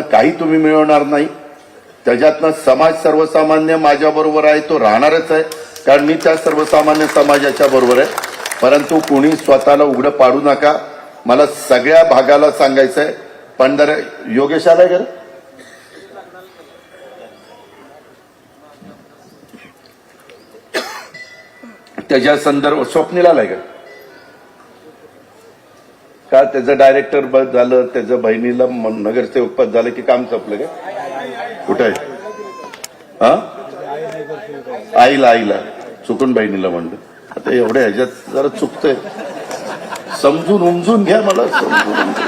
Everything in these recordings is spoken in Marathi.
काही तुम्ही मिळवणार नाही। त्याच्यातनं समाज सर्वसामान्य माझ्या बरोबर आहे, तो राहणारच आहे, कारण मी त्या सर्वसामान्य समाजाच्या बरोबर आहे। परंतु कोणी स्वतःला उघडं पाडू नका। मला सगळ्या भागाला सांगायचं आहे, पंढर योगेश आलाय घर त्याच्या संदर्भ स्वप्नील आलाय का त्याचं डायरेक्टर बस झालं, त्याचं बहिणीला नगरसेवक पद झालं की काम संपलं का? कुठे आहे? हा, आईला चुकून बहिणीला म्हणलं। आता एवढ्या ह्याच्यात जरा चुकतंय, समजून उमजून घ्या, मला समजून घ्या।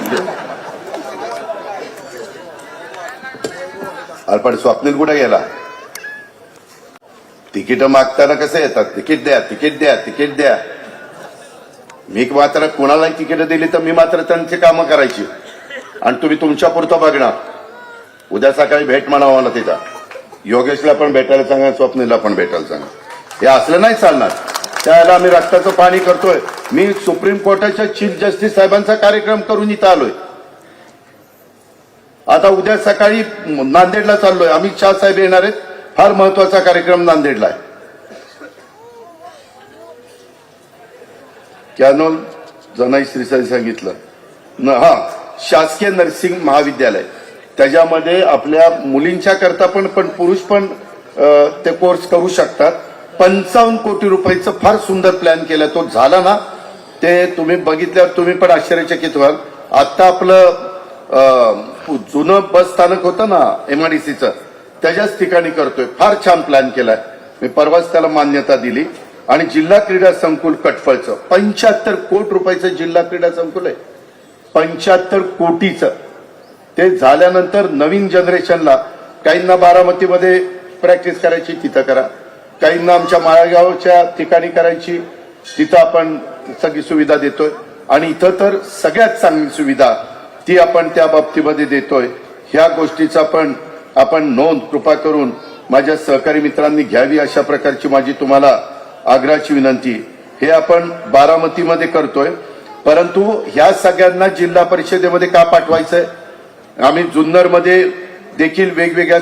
अरे पण स्वप्नील कुठे गेला? तिकीट मागताना कसे येतात, तिकीट द्या तिकीट द्या तिकीट द्या। मी मात्र कोणालाही तिकीट दिली तर मी मात्र त्यांची कामं करायची आणि तुम्ही तुमच्या पुरतं बघणार। उद्या सकाळी भेट म्हणावं मला तिथं, योगेशला पण भेटायला सांगा, स्वप्नीलला पण भेटायला सांगा। हे असलं नाही चालणार, त्याला आम्ही रक्ताचं पाणी करतोय। मी सुप्रीम कोर्टाच्या चीफ जस्टिस साहेबांचा कार्यक्रम करून इथं आलोय। आता उद्या सकाळी नांदेडला चाललोय, अमित शाह साहेब येणार आहेत, फार महत्वाचा कार्यक्रम नांदेडला आहे। कॅनोल जनाई श्रीसाई सांगितलं हा, शासकीय नर्सिंग महाविद्यालय, त्याच्यामध्ये आपल्या मुलींच्या करता पण पुरुष पण ते कोर्स करू शकतात। 55 कोटी रुपयाचं फार सुंदर प्लॅन केलं, तो झाला ना, ते तुम्ही बघितल्यावर तुम्ही पण आश्चर्यचकित व्हाल। आता आपलं जुनं बस स्थानक होतं ना MIDCचं, त्याच्याच ठिकाणी करतोय, फार छान प्लॅन केलाय। मी परवाच त्याला मान्यता दिली। आणि जिल्हा क्रीडा संकुल कटफळचं 75 कोटी रुपयाचं जिल्हा क्रीडा संकुल आहे, 75 कोटीचं। ते झाल्यानंतर नवीन जनरेशनला, काहींना बारामतीमध्ये प्रॅक्टिस करायची तिथं करा, काहींना आमच्या माळेगावच्या ठिकाणी करायची, तिथं आपण सगळी सुविधा देतोय। आणि इथं तर सगळ्यात चांगली सुविधा ती आपण त्या बाबतीमध्ये देतोय। ह्या गोष्टीचा पण आपण नोंद कृपा करून माझ्या सहकारी मित्रांनी घ्यावी, अशा प्रकारची माझी तुम्हाला आग्रहाची विनंती। हे आपण बारामतीमध्ये करतोय, परंतु ह्या सगळ्यांना जिल्हा परिषदेमध्ये का पाठवायचंय? आम्ही जुन्नरमध्ये देखील वेगवेगळ्या